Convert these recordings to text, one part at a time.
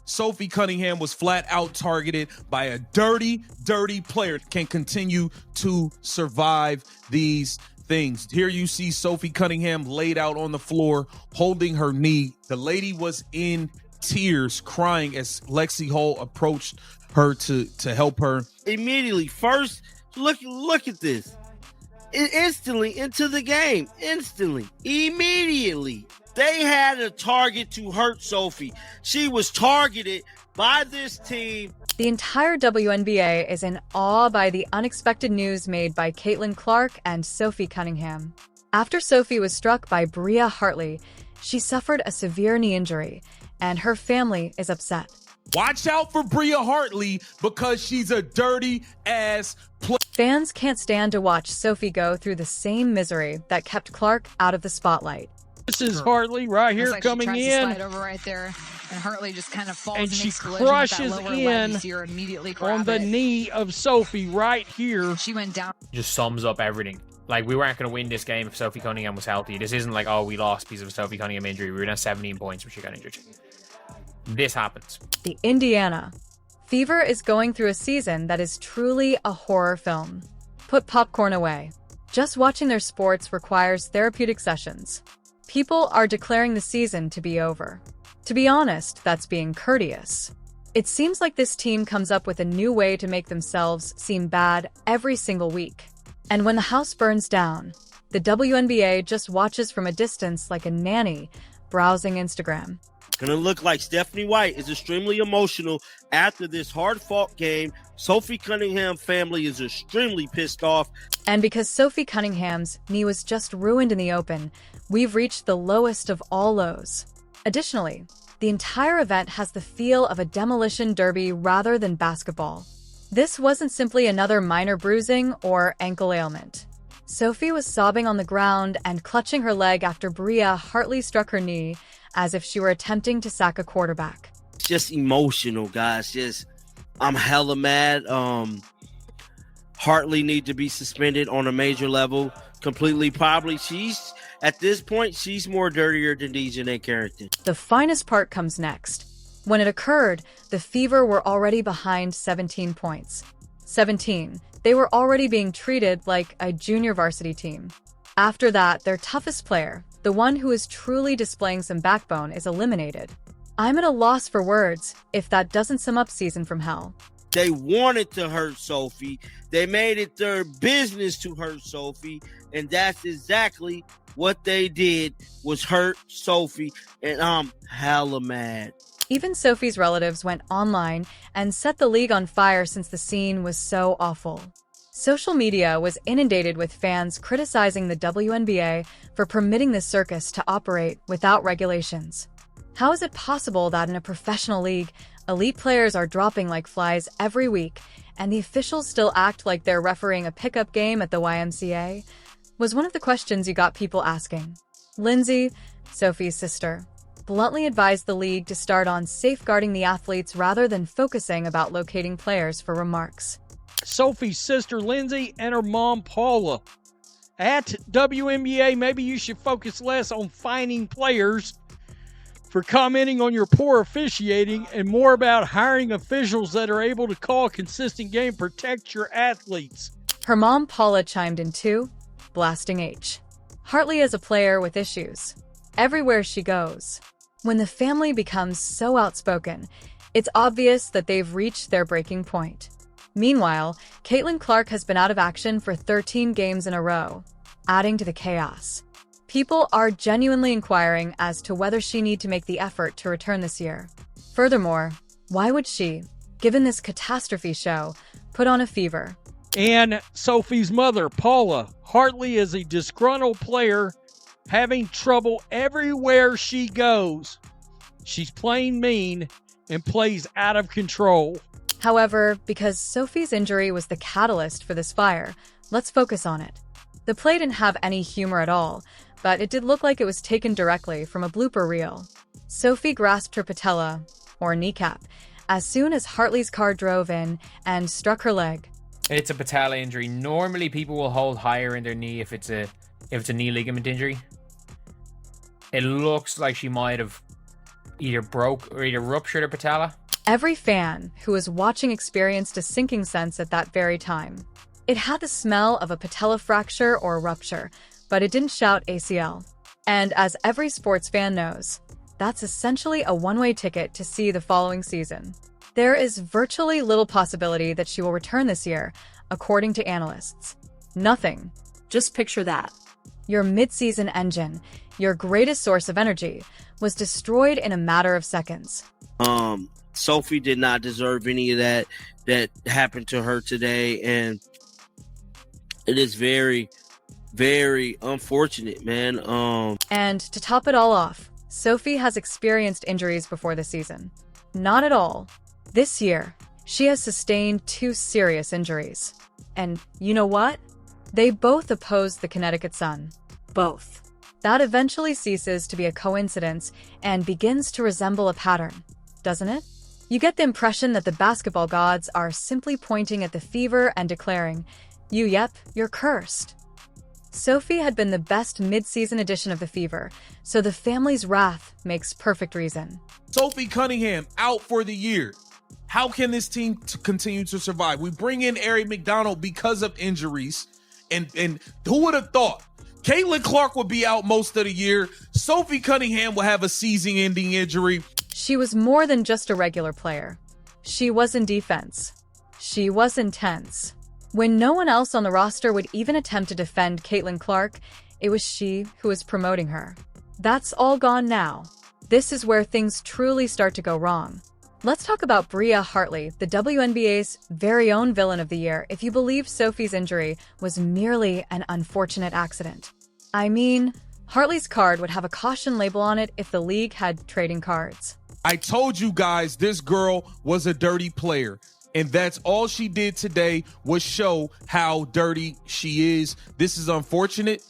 Sophie Cunningham was flat out targeted by a dirty player. Can continue to survive these things. Here you see Sophie Cunningham laid out on the floor, holding her knee. The lady was in tears, crying as Lexi Hall approached her to help her. Immediately, first, look at this. Instantly into the game. Instantly. Immediately. They had a target to hurt Sophie. She was targeted by this team. The entire WNBA is in awe by the unexpected news made by Clark and Sophie Cunningham. After Sophie was struck by Bria Hartley, she suffered a severe knee injury, and her family is upset. Watch out for Bria Hartley because she's a dirty-ass player. Fans can't stand to watch Sophie go through the same misery that kept Clark out of the spotlight. This is Hartley right here coming in. She tries to slide over right there, and Hartley just kind of falls and and she crushes in on the knee of Sophie right here. She went down. Just sums up everything. Like, we weren't going to win this game if Sophie Cunningham was healthy. This isn't like, oh, we lost because of a Sophie Cunningham injury. We were down 17 points when she got injured. This happens. The Indiana Fever is going through a season that is truly a horror film. Put popcorn away. Just watching their sports requires therapeutic sessions. People are declaring the season to be over. To be honest, that's being courteous. It seems like this team comes up with a new way to make themselves seem bad every single week. And when the house burns down, the WNBA just watches from a distance like a nanny browsing Instagram. Gonna look like Stephanie White is extremely emotional after this hard-fought game. Sophie Cunningham family is extremely pissed off. And because Sophie Cunningham's knee was just ruined in the open, we've reached the lowest of all lows. Additionally, the entire event has the feel of a demolition derby rather than basketball. This wasn't simply another minor bruising or ankle ailment. Sophie was sobbing on the ground and clutching her leg after Bria Hartley struck her knee as if she were attempting to sack a quarterback. Just emotional, guys. I'm hella mad. Hartley need to be suspended on a major level completely. Probably at this point, she's more dirtier than DJ Carrington. The finest part comes next. When it occurred, the Fever were already behind 17 points. 17. They were already being treated like a junior varsity team. After that, their toughest player, the one who is truly displaying some backbone, is eliminated. I'm at a loss for words if that doesn't sum up Season from Hell. They wanted to hurt Sophie. They made it their business to hurt Sophie, and that's exactly what they did, was hurt Sophie, and I'm hella mad. Even Sophie's relatives went online and set the league on fire since the scene was so awful. Social media was inundated with fans criticizing the WNBA for permitting this circus to operate without regulations. How is it possible that in a professional league, elite players are dropping like flies every week, and the officials still act like they're refereeing a pickup game at the YMCA? Was one of the questions you got people asking. Lindsay, Sophie's sister, bluntly advised the league to start on safeguarding the athletes rather than focusing about locating players for remarks. Sophie's sister Lindsay and her mom Paula. At WNBA, maybe you should focus less on fining players for commenting on your poor officiating and more about hiring officials that are able to call a consistent game, protect your athletes. Her mom Paula chimed in too, blasting H. Hartley is a player with issues. Everywhere she goes. When the family becomes so outspoken, it's obvious that they've reached their breaking point. Meanwhile, Clark has been out of action for 13 games in a row, adding to the chaos. People are genuinely inquiring as to whether she need to make the effort to return this year. Furthermore, why would she, given this catastrophe show, put on a fever? And Sophie's mother, Paula. Hartley is a disgruntled player having trouble everywhere she goes. She's playing mean and plays out of control. However, because Sophie's injury was the catalyst for this fire, let's focus on it. The play didn't have any humor at all, but it did look like it was taken directly from a blooper reel. Sophie grasped her patella, or kneecap, as soon as Hartley's car drove in and struck her leg. It's a patella injury. Normally people will hold higher in their knee if it's a knee ligament injury. It looks like she might have either broke or either ruptured her patella. Every fan who was watching experienced a sinking sense at that very time. It had the smell of a patella fracture or rupture, but it didn't shout ACL. And as every sports fan knows, that's essentially a one-way ticket to see the following season. There is virtually little possibility that she will return this year, according to analysts. Nothing. Just picture that. Your mid-season engine, your greatest source of energy, was destroyed in a matter of seconds. Sophie did not deserve any of that happened to her today, and it is very, very unfortunate, man. And to top it all off, Sophie has experienced injuries before the season. Not at all. This year, she has sustained 2 serious injuries. And you know what? They both opposed the Connecticut Sun. Both. That eventually ceases to be a coincidence and begins to resemble a pattern, doesn't it? You get the impression that the basketball gods are simply pointing at the Fever and declaring, you're cursed. Sophie had been the best mid-season addition of the Fever, so the family's wrath makes perfect reason. Sophie Cunningham out for the year. How can this team continue to survive? We bring in Ari McDonald because of injuries, and who would have thought? Caitlin Clark would be out most of the year. Sophie Cunningham will have a season-ending injury. She was more than just a regular player. She was in defense. She was intense. When no one else on the roster would even attempt to defend Caitlin Clark, it was she who was promoting her. That's all gone now. This is where things truly start to go wrong. Let's talk about Bria Hartley, the WNBA's very own villain of the year, if you believe Sophie's injury was merely an unfortunate accident. I mean, Hartley's card would have a caution label on it if the league had trading cards. I told you guys this girl was a dirty player, and that's all she did today was show how dirty she is. This is unfortunate.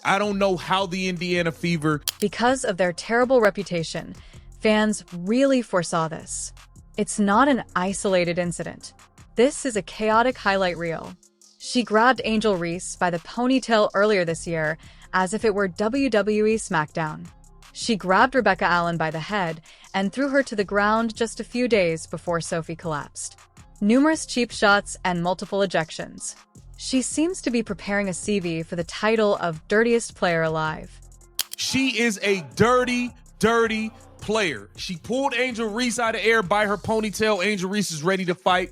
I don't know how the Indiana Fever... Because of their terrible reputation, fans really foresaw this. It's not an isolated incident. This is a chaotic highlight reel. She grabbed Angel Reese by the ponytail earlier this year as if it were WWE SmackDown. She grabbed Rebecca Allen by the head and threw her to the ground just a few days before Sophie collapsed. Numerous cheap shots and multiple ejections. She seems to be preparing a CV for the title of Dirtiest Player Alive. She is a dirty, dirty player. She pulled Angel Reese out of air by her ponytail. Angel Reese is ready to fight.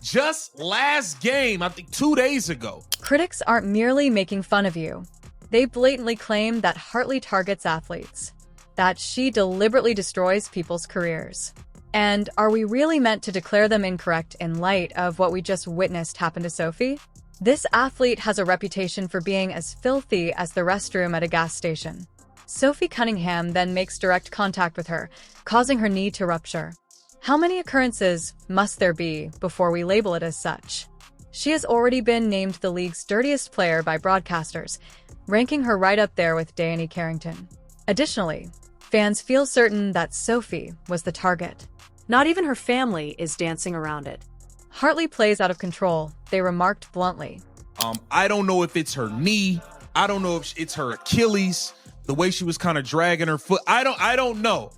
Just last game, I think 2 days ago. Critics aren't merely making fun of you. They blatantly claim that Hartley targets athletes, that she deliberately destroys people's careers. And are we really meant to declare them incorrect in light of what we just witnessed happen to Sophie? This athlete has a reputation for being as filthy as the restroom at a gas station. Sophie Cunningham then makes direct contact with her, causing her knee to rupture. How many occurrences must there be before we label it as such? She has already been named the league's dirtiest player by broadcasters, ranking her right up there with Dani Carrington. Additionally, fans feel certain that Sophie was the target. Not even her family is dancing around it. Hartley plays out of control, they remarked bluntly. I don't know if it's her knee. I don't know if it's her Achilles, the way she was kind of dragging her foot. I don't know.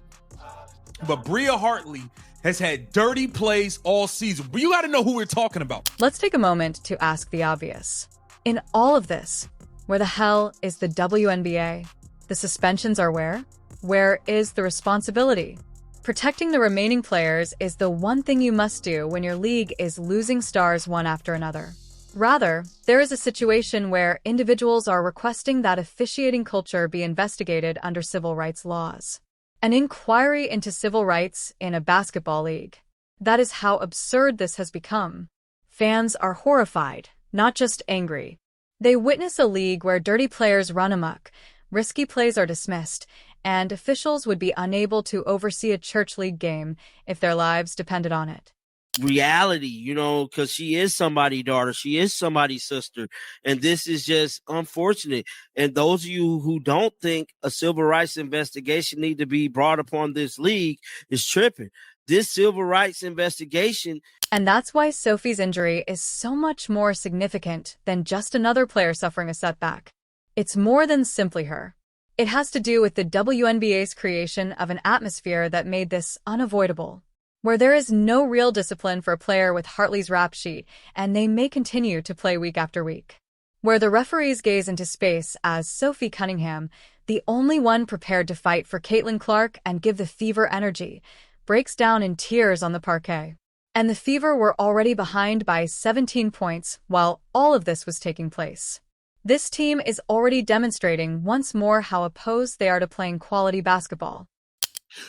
But Bria Hartley has had dirty plays all season. But you got to know who we're talking about. Let's take a moment to ask the obvious. In all of this, where the hell is the WNBA? The suspensions are where? Where is the responsibility? Protecting the remaining players is the one thing you must do when your league is losing stars one after another. Rather, there is a situation where individuals are requesting that officiating culture be investigated under civil rights laws. An inquiry into civil rights in a basketball league. That is how absurd this has become. Fans are horrified, not just angry. They witness a league where dirty players run amok, risky plays are dismissed, and officials would be unable to oversee a church league game if their lives depended on it. Reality, because she is somebody's daughter. She is somebody's sister. And this is just unfortunate. And those of you who don't think a civil rights investigation need to be brought upon this league is tripping. This civil rights investigation. And that's why Sophie's injury is so much more significant than just another player suffering a setback. It's more than simply her. It has to do with the WNBA's creation of an atmosphere that made this unavoidable, where there is no real discipline for a player with Hartley's rap sheet, and they may continue to play week after week. Where the referees gaze into space as Sophie Cunningham, the only one prepared to fight for Caitlin Clark and give the Fever energy, breaks down in tears on the parquet. And the Fever were already behind by 17 points while all of this was taking place. This team is already demonstrating once more how opposed they are to playing quality basketball.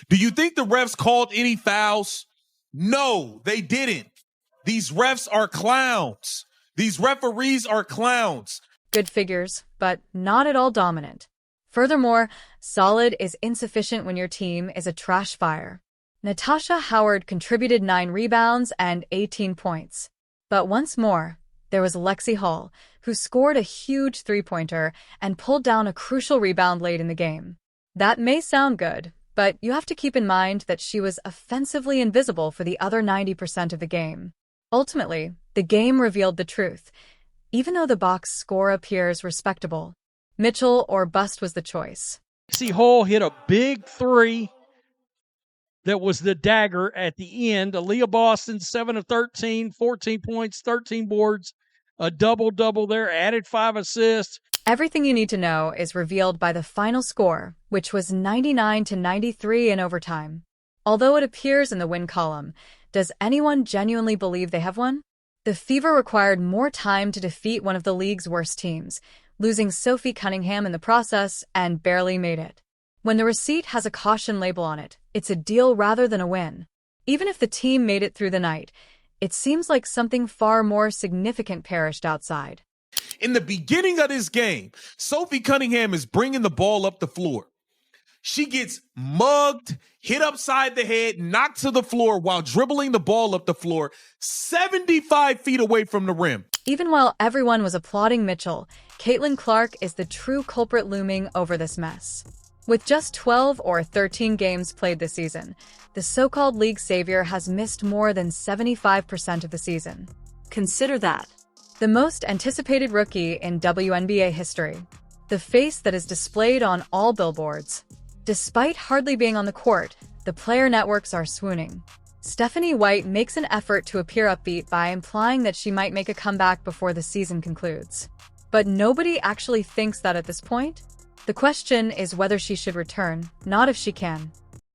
Do you think the refs called any fouls? No, they didn't. These refs are clowns. These referees are clowns. Good figures, but not at all dominant. Furthermore, solid is insufficient when your team is a trash fire. Natasha Howard contributed 9 rebounds and 18 points. But once more, there was Lexi Hall, who scored a huge three-pointer and pulled down a crucial rebound late in the game. That may sound good, but you have to keep in mind that she was offensively invisible for the other 90% of the game. Ultimately, the game revealed the truth. Even though the box score appears respectable, Mitchell or bust was the choice. Lexi Hall hit a big three that was the dagger at the end. Aaliyah Boston, 7 of 13, 14 points, 13 boards, a double-double there, added 5 assists. Everything you need to know is revealed by the final score, which was 99-93 in overtime. Although it appears in the win column, does anyone genuinely believe they have won? The Fever required more time to defeat one of the league's worst teams, losing Sophie Cunningham in the process, and barely made it. When the receipt has a caution label on it, it's a deal rather than a win. Even if the team made it through the night, it seems like something far more significant perished outside. In the beginning of this game, Sophie Cunningham is bringing the ball up the floor. She gets mugged, hit upside the head, knocked to the floor while dribbling the ball up the floor, 75 feet away from the rim. Even while everyone was applauding Mitchell, Caitlin Clark is the true culprit looming over this mess. With just 12 or 13 games played this season, the so-called league savior has missed more than 75% of the season. Consider that. The most anticipated rookie in WNBA history. The face that is displayed on all billboards. Despite hardly being on the court, the player networks are swooning. Stephanie White makes an effort to appear upbeat by implying that she might make a comeback before the season concludes. But nobody actually thinks that at this point. The question is whether she should return, not if she can.